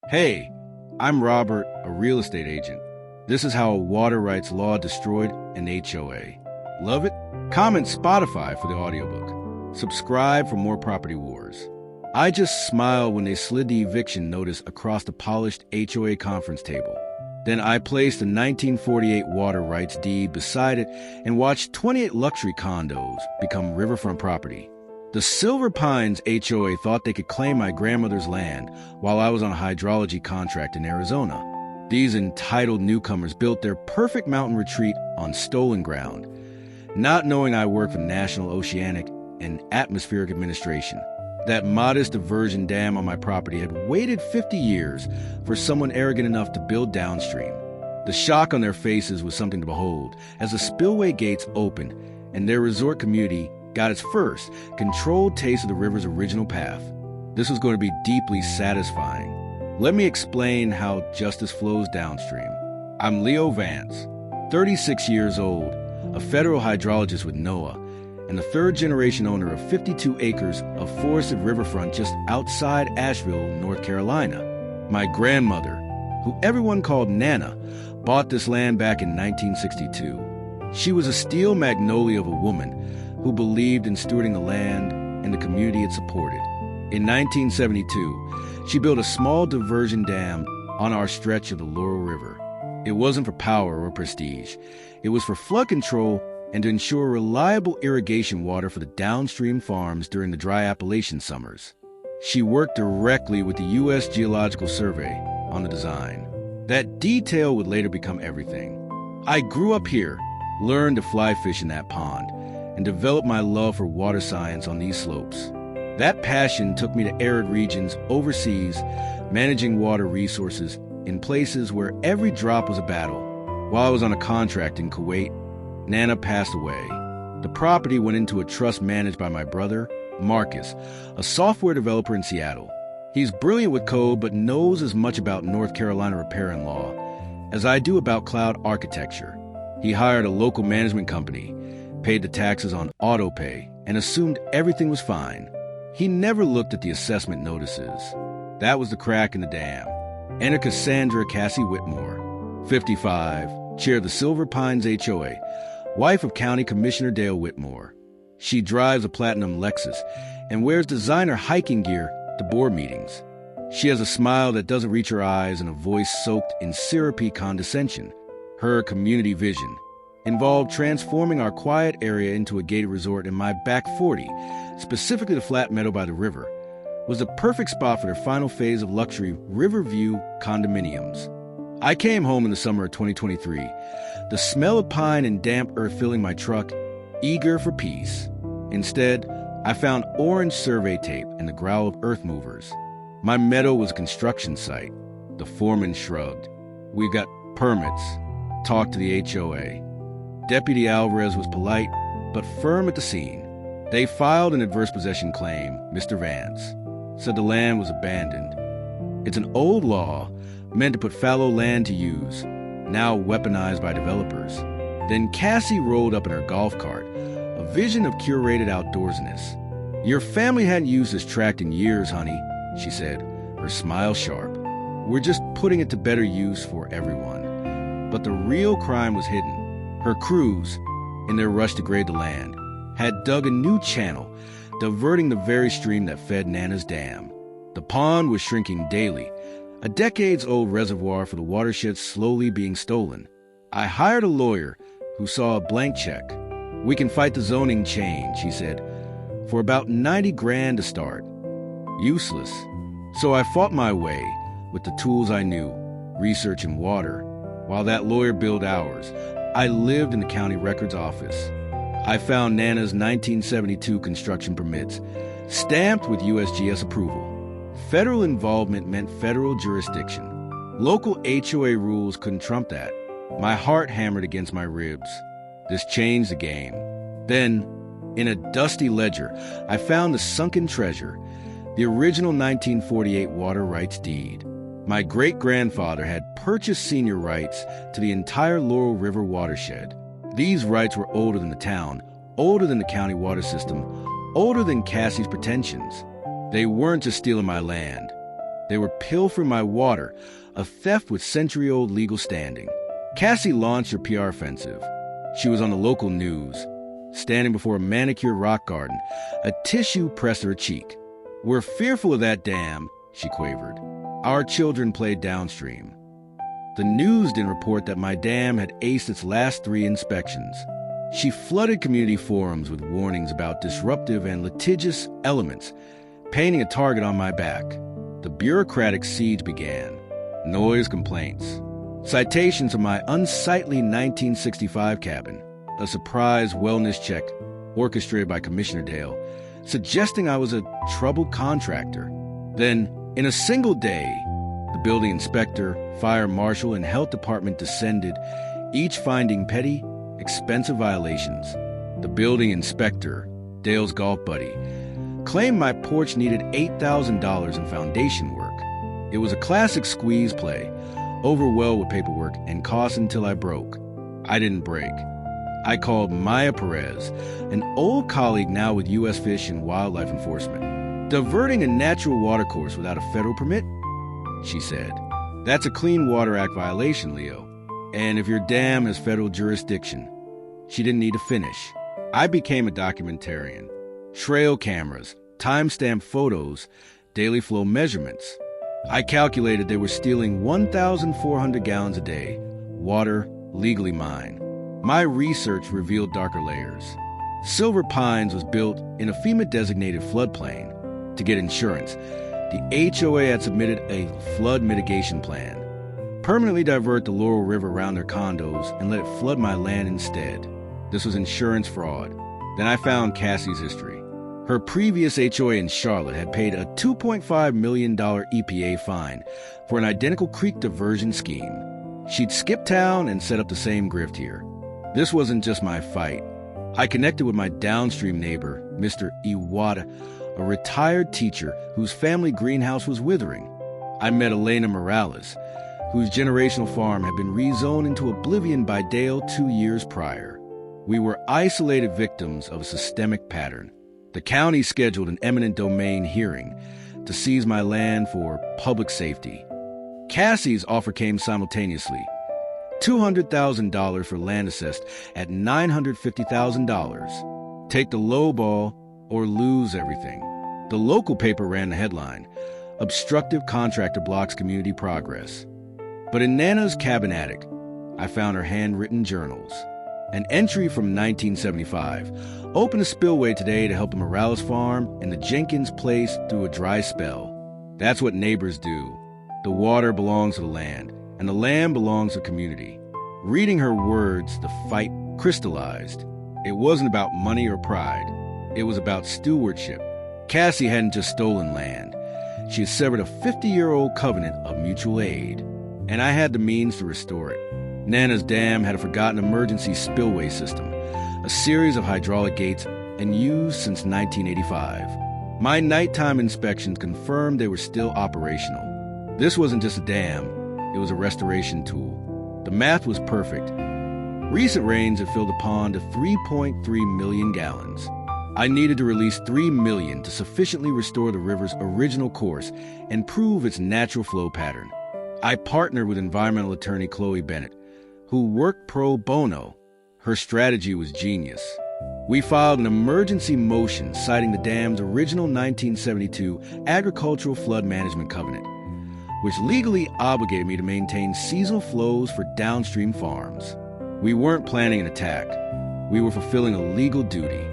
Hey, I'm Robert, a real estate agent. This is how a water rights law destroyed an HOA. Love it? Comment Spotify for the audiobook. Subscribe for more property wars. I just smiled when they slid the eviction notice across the polished HOA conference table. Then I placed the 1948 water rights deed beside it and watched 28 luxury condos become riverfront property. The Silver Pines HOA thought they could claim my grandmother's land while I was on a hydrology contract in Arizona. These entitled newcomers built their perfect mountain retreat on stolen ground, not knowing I work for the National Oceanic and Atmospheric Administration. That modest diversion dam on my property had waited 50 years for someone arrogant enough to build downstream. The shock on their faces was something to behold as the spillway gates opened and their resort community got its first controlled taste of the river's original path. This was going to be deeply satisfying. Let me explain how justice flows downstream. I'm Leo Vance, 36 years old, a federal hydrologist with NOAA, and the third-generation owner of 52 acres of forested riverfront just outside Asheville, North Carolina. My grandmother, who everyone called Nana, bought this land back in 1962. She was a steel magnolia of a woman who believed in stewarding the land and the community it supported. In 1972, she built a small diversion dam on our stretch of the Laurel River. It wasn't for power or prestige. It was for flood control and to ensure reliable irrigation water for the downstream farms during the dry Appalachian summers. She worked directly with the U.S. Geological Survey on the design. That detail would later become everything. I grew up here, learned to fly fish in that pond, and developed my love for water science on these slopes. That passion took me to arid regions overseas, managing water resources in places where every drop was a battle. While I was on a contract in Kuwait, Nana passed away. The property went into a trust managed by my brother, Marcus, a software developer in Seattle. He's brilliant with code but knows as much about North Carolina repair and law as I do about cloud architecture. He hired a local management company, paid the taxes on auto pay, and assumed everything was fine. He never looked at the assessment notices. That was the crack in the dam. Enter Cassandra Cassie Whitmore, 55, chair of the Silver Pines HOA, wife of County Commissioner Dale Whitmore. She drives a platinum Lexus and wears designer hiking gear to board meetings. She has a smile that doesn't reach her eyes and a voice soaked in syrupy condescension. Her community vision involved transforming our quiet area into a gated resort in my back 40, specifically the flat meadow by the river, was the perfect spot for their final phase of luxury Riverview condominiums. I came home in the summer of 2023, the smell of pine and damp earth filling my truck, eager for peace. Instead, I found orange survey tape and the growl of earth movers. My meadow was a construction site. The foreman shrugged. "We've got permits. Talk to the HOA." Deputy Alvarez was polite, but firm at the scene. They filed an adverse possession claim, Mr. Vance said the land was abandoned. It's an old law meant to put fallow land to use, now weaponized by developers. Then Cassie rolled up in her golf cart, a vision of curated outdoorsness. "Your family hadn't used this tract in years, honey," she said, her smile sharp. "We're just putting it to better use for everyone." But the real crime was hidden. Her crews, in their rush to grade the land, had dug a new channel, diverting the very stream that fed Nana's dam. The pond was shrinking daily, a decades-old reservoir for the watershed slowly being stolen. I hired a lawyer who saw a blank check. "We can fight the zoning change," he said, "for about 90 grand to start." Useless. So I fought my way with the tools I knew, research and water. While that lawyer billed hours, I lived in the county records office. I found Nana's 1972 construction permits, stamped with USGS approval. Federal involvement meant federal jurisdiction. Local HOA rules couldn't trump that. My heart hammered against my ribs. This changed the game. Then, in a dusty ledger, I found the sunken treasure, the original 1948 water rights deed. My great-grandfather had purchased senior rights to the entire Laurel River watershed. These rights were older than the town, older than the county water system, older than Cassie's pretensions. They weren't just stealing my land. They were pilfering my water, a theft with century-old legal standing. Cassie launched her PR offensive. She was on the local news, standing before a manicured rock garden, a tissue pressed to her cheek. "We're fearful of that dam," she quavered. "Our children played downstream." The news didn't report that my dam had aced its last 3 inspections. She flooded community forums with warnings about disruptive and litigious elements, painting a target on my back. The bureaucratic siege began. Noise complaints, citations of my unsightly 1965 cabin, a surprise wellness check orchestrated by Commissioner Dale, suggesting I was a troubled contractor. Then, in a single day, the building inspector, fire marshal, and health department descended, each finding petty, expensive violations. The building inspector, Dale's golf buddy, claimed my porch needed $8,000 in foundation work. It was a classic squeeze play, overwhelmed with paperwork and costs until I broke. I didn't break. I called Maya Perez, an old colleague now with U.S. Fish and Wildlife Enforcement. "Diverting a natural watercourse without a federal permit?" she said. "That's a Clean Water Act violation, Leo. And if your dam has federal jurisdiction." She didn't need to finish. I became a documentarian. Trail cameras, timestamp photos, daily flow measurements. I calculated they were stealing 1,400 gallons a day, water legally mine. My research revealed darker layers. Silver Pines was built in a FEMA-designated floodplain. To get insurance, the HOA had submitted a flood mitigation plan. Permanently divert the Laurel River around their condos and let it flood my land instead. This was insurance fraud. Then I found Cassie's history. Her previous HOA in Charlotte had paid a $2.5 million EPA fine for an identical creek diversion scheme. She'd skipped town and set up the same grift here. This wasn't just my fight. I connected with my downstream neighbor, Mr. Iwata, a retired teacher whose family greenhouse was withering. I met Elena Morales, whose generational farm had been rezoned into oblivion by Dale 2 years prior. We were isolated victims of a systemic pattern. The county scheduled an eminent domain hearing to seize my land for public safety. Cassie's offer came simultaneously. $200,000 for land assessed at $950,000. Take the low ball or lose everything. The local paper ran the headline, "Obstructive Contractor Blocks Community Progress." But in Nana's cabin attic, I found her handwritten journals. An entry from 1975. "Open a spillway today to help the Morales farm and the Jenkins place through a dry spell." That's what neighbors do. The water belongs to the land, and the land belongs to the community. Reading her words, the fight crystallized. It wasn't about money or pride. It was about stewardship. Cassie hadn't just stolen land. She had severed a 50-year-old covenant of mutual aid, and I had the means to restore it. Nana's dam had a forgotten emergency spillway system, a series of hydraulic gates, and used since 1985. My nighttime inspections confirmed they were still operational. This wasn't just a dam, it was a restoration tool. The math was perfect. Recent rains had filled the pond to 3.3 million gallons. I needed to release 3 million to sufficiently restore the river's original course and prove its natural flow pattern. I partnered with environmental attorney Chloe Bennett, who worked pro bono. Her strategy was genius. We filed an emergency motion citing the dam's original 1972 agricultural flood management covenant, which legally obligated me to maintain seasonal flows for downstream farms. We weren't planning an attack. We were fulfilling a legal duty.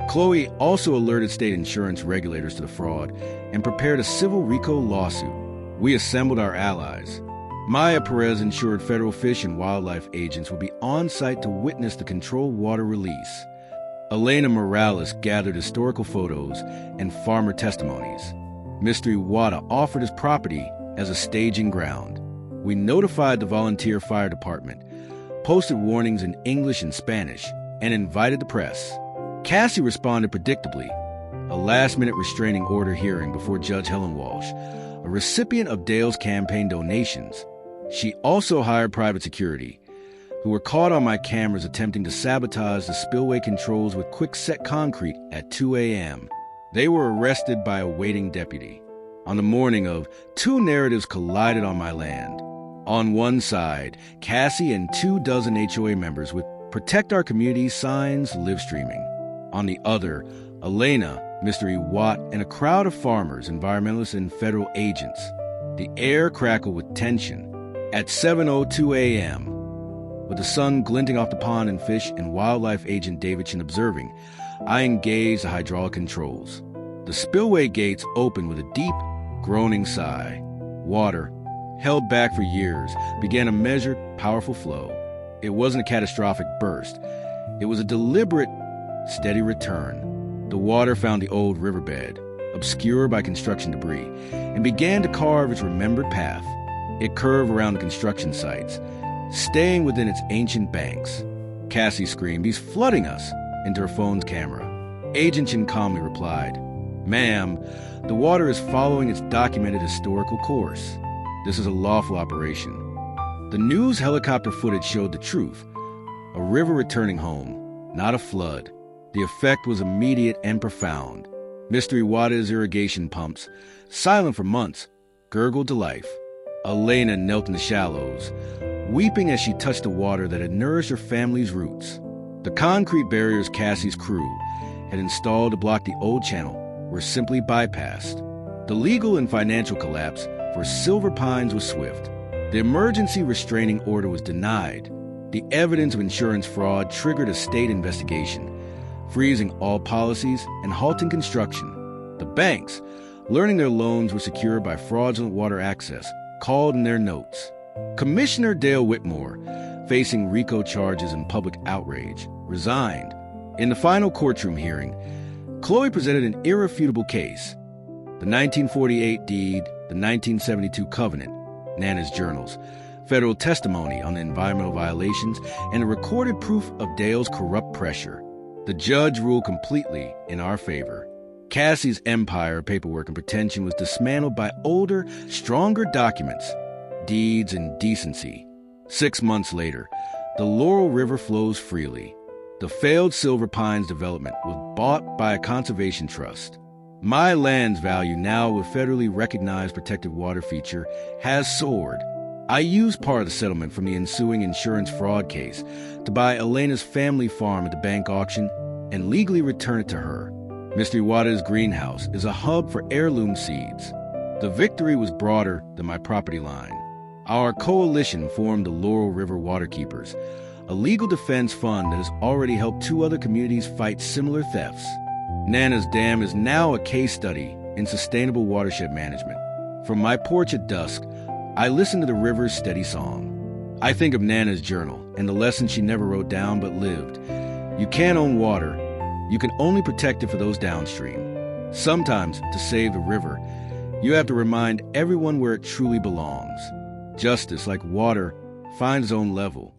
Chloe also alerted state insurance regulators to the fraud and prepared a civil RICO lawsuit. We assembled our allies. Maya Perez ensured federal fish and wildlife agents would be on site to witness the controlled water release. Elena Morales gathered historical photos and farmer testimonies. Mr. Iwata offered his property as a staging ground. We notified the volunteer fire department, posted warnings in English and Spanish, and invited the press. Cassie responded predictably. A last-minute restraining order hearing before Judge Helen Walsh, a recipient of Dale's campaign donations. She also hired private security, who were caught on my cameras attempting to sabotage the spillway controls with quick-set concrete at 2 a.m. They were arrested by a waiting deputy. On the morning of, two narratives collided on my land. On one side, Cassie and 24 HOA members with Protect Our Community signs live streaming. On the other, Elena, Mystery Watt, and a crowd of farmers, environmentalists, and federal agents. The air crackled with tension. At 7:02 a.m., with the sun glinting off the pond and fish and wildlife agent Eviction observing, I engaged the hydraulic controls. The spillway gates opened with a deep, groaning sigh. Water, held back for years, began a measured, powerful flow. It wasn't a catastrophic burst. It was a deliberate, steady return. The water found the old riverbed, obscured by construction debris, and began to carve its remembered path. It curved around the construction sites, staying within its ancient banks. Cassie screamed, "He's flooding us," into her phone's camera. Agent Chin calmly replied, "Ma'am, the water is following its documented historical course. This is a lawful operation." The news helicopter footage showed the truth. A river returning home, not a flood. The effect was immediate and profound. Mystery Water's irrigation pumps, silent for months, gurgled to life. Elena knelt in the shallows, weeping as she touched the water that had nourished her family's roots. The concrete barriers Cassie's crew had installed to block the old channel were simply bypassed. The legal and financial collapse for Silver Pines was swift. The emergency restraining order was denied. The evidence of insurance fraud triggered a state investigation, freezing all policies and halting construction. The banks, learning their loans were secured by fraudulent water access, called in their notes. Commissioner Dale Whitmore, facing RICO charges and public outrage, resigned. In the final courtroom hearing, Chloe presented an irrefutable case. The 1948 deed, the 1972 covenant, Nana's journals, federal testimony on the environmental violations, and a recorded proof of Dale's corrupt pressure. The judge ruled completely in our favor. Cassie's empire of paperwork and pretension was dismantled by older, stronger documents, deeds, and decency. 6 months later, the Laurel River flows freely. The failed Silver Pines development was bought by a conservation trust. My land's value, now with federally recognized protected water feature, has soared. I used part of the settlement from the ensuing insurance fraud case to buy Elena's family farm at the bank auction and legally return it to her. Mystery Water's greenhouse is a hub for heirloom seeds. The victory was broader than my property line. Our coalition formed the Laurel River Waterkeepers, a legal defense fund that has already helped 2 other communities fight similar thefts. Nana's Dam is now a case study in sustainable watershed management. From my porch at dusk, I listen to the river's steady song. I think of Nana's journal and the lessons she never wrote down but lived. You can't own water. You can only protect it for those downstream. Sometimes, to save the river, you have to remind everyone where it truly belongs. Justice, like water, finds its own level.